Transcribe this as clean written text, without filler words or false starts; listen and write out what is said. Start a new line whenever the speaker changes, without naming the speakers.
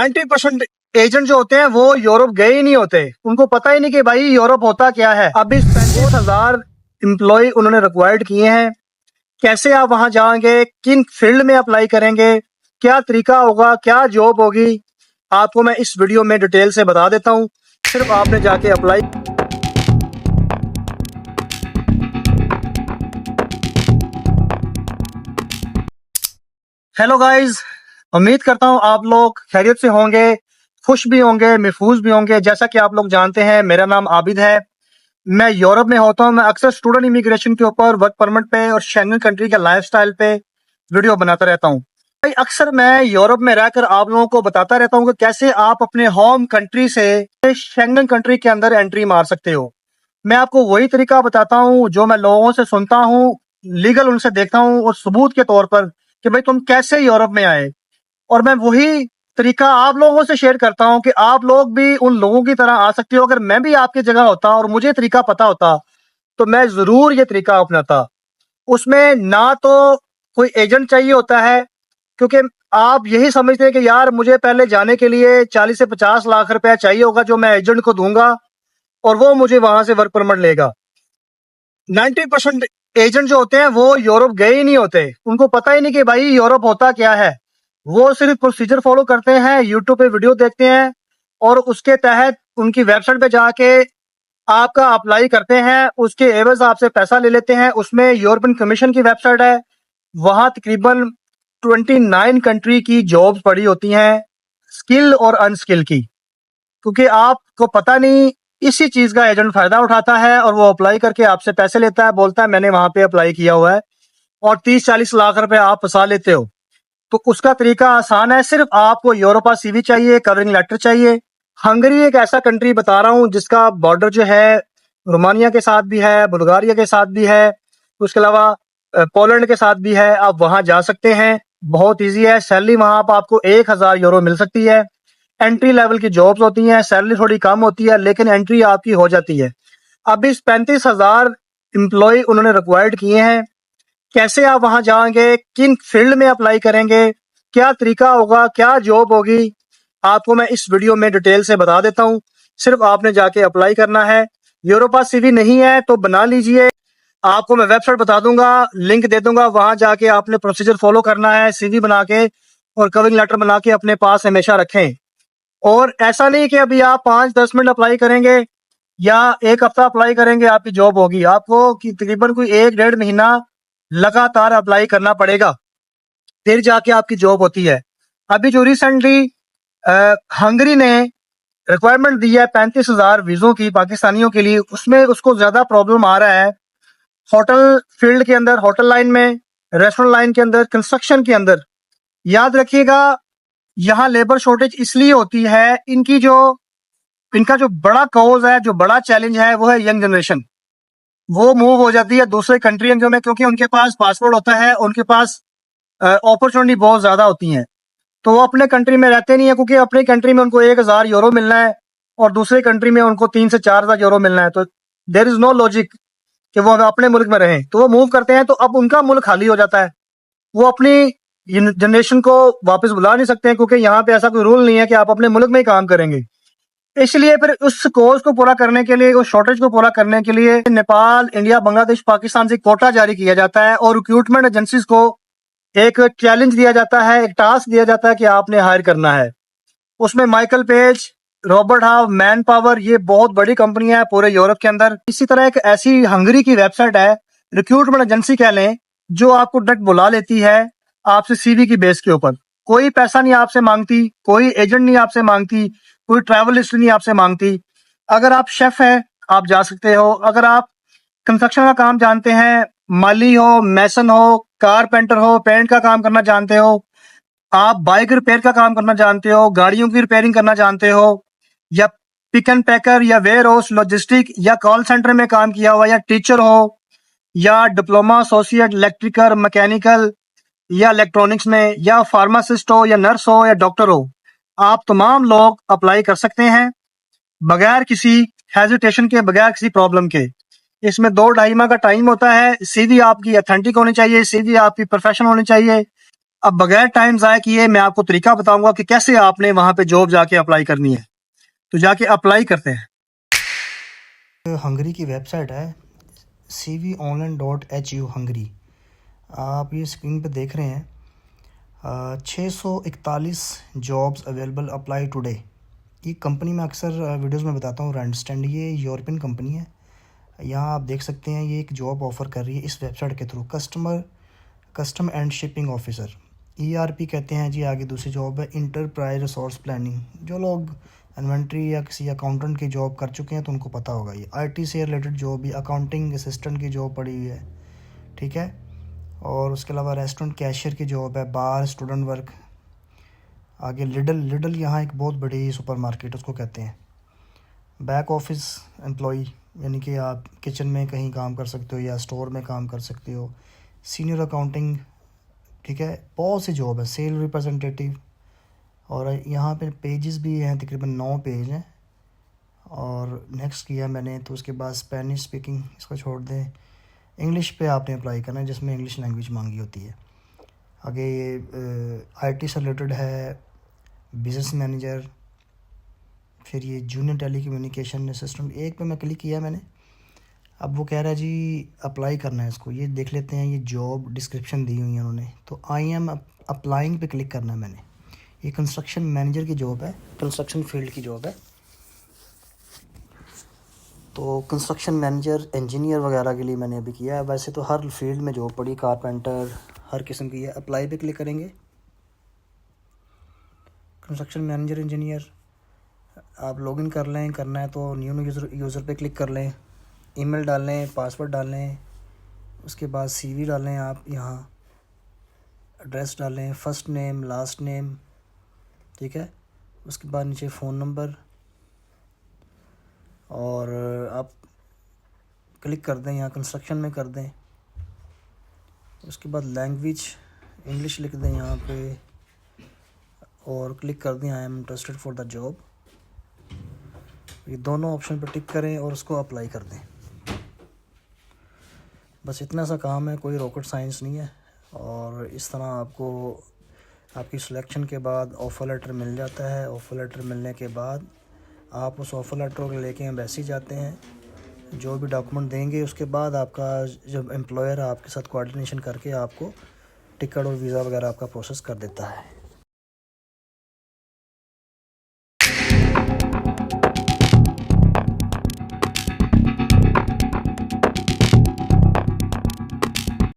90% agent जो होते हैं वो यूरोप गए ही नहीं होते, उनको पता ही नहीं कि भाई यूरोप होता क्या है। अभी 35,000 एम्प्लॉय उन्होंने रिक्वायर्ड किए हैं। कैसे आप वहां जाएंगे, किन फील्ड में अप्लाई करेंगे, क्या तरीका होगा, क्या जॉब होगी, आपको मैं इस वीडियो में डिटेल से बता देता हूँ। सिर्फ आपने जाके अप्लाई। हेलो गाइस, उम्मीद करता हूँ आप लोग खैरियत से होंगे, खुश भी होंगे, महफूज भी होंगे। जैसा कि आप लोग जानते हैं, मेरा नाम आबिद है। मैं यूरोप में होता हूँ। मैं अक्सर स्टूडेंट इमिग्रेशन के ऊपर, वर्क परमिट पे और शेंगन कंट्री के लाइफस्टाइल पे वीडियो बनाता रहता हूँ। भाई अक्सर मैं यूरोप में रहकर आप लोगों को बताता रहता हूँ कि कैसे आप अपने होम कंट्री से शेंगन कंट्री के अंदर एंट्री मार सकते हो। मैं आपको वही तरीका बताता हूँ जो मैं लोगों से सुनता हूँ, लीगल उनसे देखता हूँ और सबूत के तौर पर कि भाई तुम कैसे यूरोप में आए। और मैं वही तरीका आप लोगों से शेयर करता हूं कि आप लोग भी उन लोगों की तरह आ सकते हो। अगर मैं भी आपकी जगह होता और मुझे तरीका पता होता तो मैं जरूर ये तरीका अपनाता। उसमें ना तो कोई एजेंट चाहिए होता है, क्योंकि आप यही समझते हैं कि यार मुझे पहले जाने के लिए 40 से 50 लाख रुपया चाहिए होगा जो मैं एजेंट को दूंगा और वो मुझे वहां से वर्क परमिट लेगा। 90% एजेंट जो होते हैं वो यूरोप गए ही नहीं होते, उनको पता ही नहीं कि भाई यूरोप होता क्या है। वो सिर्फ प्रोसीजर फॉलो करते हैं, यूट्यूब पे वीडियो देखते हैं और उसके तहत उनकी वेबसाइट पे जाके आपका अप्लाई करते हैं। उसके एवज आपसे पैसा ले लेते हैं। उसमें यूरोपियन कमीशन की वेबसाइट है, वहां तकरीबन 29 कंट्री की जॉब्स पड़ी होती हैं, स्किल और अनस्किल की। क्योंकि आपको पता नहीं, इसी चीज का एजेंट फायदा उठाता है और वो अप्लाई करके आपसे पैसे लेता है, बोलता है मैंने वहां पे अप्लाई किया हुआ है, और 30-40 लाख रुपए आप फंसा लेते हो। तो उसका तरीका आसान है, सिर्फ आपको यूरोपा सीवी चाहिए, कवरिंग लेटर चाहिए। हंगरी एक ऐसा कंट्री बता रहा हूँ जिसका बॉर्डर जो है रोमानिया के साथ भी है, बुल्गारिया के साथ भी है, उसके अलावा पोलैंड के साथ भी है। आप वहां जा सकते हैं, बहुत इजी है। सैलरी वहां पर आपको 1,000 यूरो मिल सकती है। एंट्री लेवल की जॉब्स होती हैं, सैलरी थोड़ी कम होती है लेकिन एंट्री आपकी हो जाती है। अब इस 35,000 एम्प्लॉय उन्होंने रिक्वायर्ड किए हैं। कैसे आप वहां जाएंगे, किन फील्ड में अप्लाई करेंगे, क्या तरीका होगा, क्या जॉब होगी, आपको मैं इस वीडियो में डिटेल से बता देता हूँ। सिर्फ आपने जाके अप्लाई करना है। यूरोपा सीवी नहीं है तो बना लीजिए, आपको मैं वेबसाइट बता दूंगा, लिंक दे दूंगा, वहां जाके आपने प्रोसीजर फॉलो करना है, सीवी बना के और कवरिंग लेटर बना के अपने पास हमेशा रखें। और ऐसा नहीं कि अभी आप 5-10 मिनट अप्लाई करेंगे या एक हफ्ता अप्लाई करेंगे आपकी जॉब होगी। आपको कि तकरीबन कोई 1-1.5 महीना लगातार अप्लाई करना पड़ेगा, फिर जाके आपकी जॉब होती है। अभी जो रिसेंटली हंगरी ने रिक्वायरमेंट दी है 35,000 वीजों की पाकिस्तानियों के लिए, उसमें उसको ज्यादा प्रॉब्लम आ रहा है होटल फील्ड के अंदर, होटल लाइन में, रेस्टोरेंट लाइन के अंदर, कंस्ट्रक्शन के अंदर। याद रखिएगा, यहाँ लेबर शॉर्टेज इसलिए होती है, इनका जो बड़ा कॉज है, जो बड़ा चैलेंज है, वो है यंग जनरेशन। वो मूव हो जाती है दूसरे कंट्रियों में, क्योंकि उनके पास पासपोर्ट होता है, उनके पास अपॉर्चुनिटी बहुत ज्यादा होती हैं। तो वो अपने कंट्री में रहते नहीं है, क्योंकि अपनी कंट्री में उनको 1,000 यूरो मिलना है और दूसरे कंट्री में उनको 3 से 4,000 यूरो मिलना है। तो देर इज नो लॉजिक कि वो अपने मुल्क में रहें। तो वो मूव करते हैं, तो अब उनका मुल्क खाली हो जाता है। वो अपनी जनरेशन को वापस बुला नहीं सकते हैं, क्योंकि यहाँ पे ऐसा कोई रूल नहीं है कि आप अपने मुल्क में ही काम करेंगे। इसलिए फिर उस कोर्स को पूरा करने के लिए, उस शॉर्टेज को पूरा करने के लिए नेपाल, इंडिया, बांग्लादेश, पाकिस्तान से कोटा जारी किया जाता है और रिक्रूटमेंट एजेंसीज को एक चैलेंज दिया जाता है, एक टास्क दिया जाता है कि आपने हायर करना है। उसमें माइकल पेज, रॉबर्ट हाव, मैन पावर, ये बहुत बड़ी कंपनियां हैं पूरे यूरोप के अंदर। इसी तरह एक ऐसी हंगरी की वेबसाइट है, रिक्रूटमेंट एजेंसी कह लें, जो आपको डायरेक्ट बुला लेती है आपसे सीवी की बेस के ऊपर। कोई पैसा नहीं आपसे मांगती, कोई एजेंट नहीं आपसे मांगती, कोई ट्रैवल हिस्ट्री नहीं आपसे मांगती। अगर आप शेफ हैं आप जा सकते हो, अगर आप कंस्ट्रक्शन का काम जानते हैं, माली हो, मैसन हो, कारपेंटर हो, पेंट का काम करना जानते हो, आप बाइक रिपेयर का काम करना जानते हो, गाड़ियों की रिपेयरिंग करना जानते हो, या पिक एंड पैकर या वेयर हाउस लॉजिस्टिक या कॉल सेंटर में काम किया हुआ, या टीचर हो, या डिप्लोमा एसोसिएट इलेक्ट्रिकल मैकेनिकल या इलेक्ट्रॉनिक्स में, या फार्मासिस्ट हो, या नर्स हो, या डॉक्टर हो, आप तमाम लोग अप्लाई कर सकते हैं बगैर किसी हेजिटेशन के, बगैर किसी प्रॉब्लम के। इसमें 2-2.5 माह का टाइम होता है। सीवी आपकी अथेंटिक होनी चाहिए, सीवी आपकी प्रोफेशनल होनी चाहिए, अब बगैर टाइम ज़ाया किए मैं आपको तरीका बताऊंगा कि कैसे आपने वहाँ पे जॉब जाके अप्लाई करनी है। तो जाके अप्लाई करते हैं। हंगरी की वेबसाइट है cvonline.hu हंगरी। आप ये स्क्रीन पे देख रहे हैं 641 जॉब्स अवेलेबल अप्लाई टुडे। ये कंपनी मैं अक्सर वीडियोस में बताता हूँ, रैंडस्टैंड, ये यूरोपियन कंपनी है। यहाँ आप देख सकते हैं ये एक जॉब ऑफ़र कर रही है इस वेबसाइट के through, custom and shipping officer, ERP कहते हैं जी। आगे दूसरी जॉब है इंटरप्राइज रिसोर्स प्लानिंग। जो लोग इन्वेंट्री या किसी अकाउंटेंट की जॉब कर चुके हैं तो उनको पता होगा। ये IT से रिलेटेड जॉब भी, अकाउंटिंग असिस्टेंट की जॉब पड़ी हुई है, ठीक है। और उसके अलावा रेस्टोरेंट कैशियर की जॉब है, बार स्टूडेंट वर्क। आगे लिडल यहाँ एक बहुत बड़ी सुपरमार्केट उसको कहते हैं। बैक ऑफिस एम्प्लॉई, यानी कि आप किचन में कहीं काम कर सकते हो या स्टोर में काम कर सकते हो। सीनियर अकाउंटिंग, ठीक है, बहुत सी जॉब है। सेल रिप्रेजेंटेटिव, और यहाँ पे पेजेस भी हैं, तकरीबन 9 पेज हैं। और नेक्स्ट किया मैंने तो उसके बाद स्पेनिश स्पीकिंग, इसको छोड़ दें। इंग्लिश पे आपने अप्लाई करना है जिसमें इंग्लिश लैंग्वेज मांगी होती है। आगे ये IT से रिलेटेड है, बिज़नेस मैनेजर। फिर ये जूनियर टेली कम्युनिकेशन असिस्टेंट, एक पे मैं क्लिक किया मैंने। अब वो कह रहा है जी अप्लाई करना है इसको। ये देख लेते हैं, ये जॉब डिस्क्रिप्शन दी हुई है उन्होंने। तो आई एम अप्लाइंग पे क्लिक करना है मैंने। ये कंस्ट्रक्शन मैनेजर की जॉब है, कंस्ट्रक्शन फील्ड की जॉब है। तो कंस्ट्रक्शन मैनेजर, इंजीनियर वगैरह के लिए मैंने अभी किया है। वैसे तो हर फील्ड में जॉब पड़ी, कारपेंटर, हर किस्म की है। अप्लाई पे क्लिक करेंगे। कंस्ट्रक्शन मैनेजर, इंजीनियर, आप लॉगिन कर लें। करना है तो न्यू यूज़र पे क्लिक कर लें। ईमेल डालें, पासवर्ड डालें, उसके बाद CV डालें। आप यहाँ एड्रेस डालें, फ़र्स्ट नेम, लास्ट नेम, ठीक है। उसके बाद नीचे फ़ोन नंबर, और आप क्लिक कर दें, यहाँ कंस्ट्रक्शन में कर दें। उसके बाद लैंग्वेज इंग्लिश लिख दें यहाँ पे, और क्लिक कर दें I am interested for the job. ये दोनों ऑप्शन पर टिक करें और उसको अप्लाई कर दें। बस इतना सा काम है, कोई रॉकेट साइंस नहीं है। और इस तरह आपको आपकी सिलेक्शन के बाद ऑफ़र लेटर मिल जाता है। ऑफ़र लेटर मिलने के बाद आप उस ऑफ़र लेटर को लेके एम्बेसी जाते हैं। जो भी डॉक्यूमेंट देंगे उसके बाद आपका जब एम्प्लॉयर आपके साथ कोऑर्डिनेशन करके आपको टिकट और वीज़ा वगैरह आपका प्रोसेस कर देता है।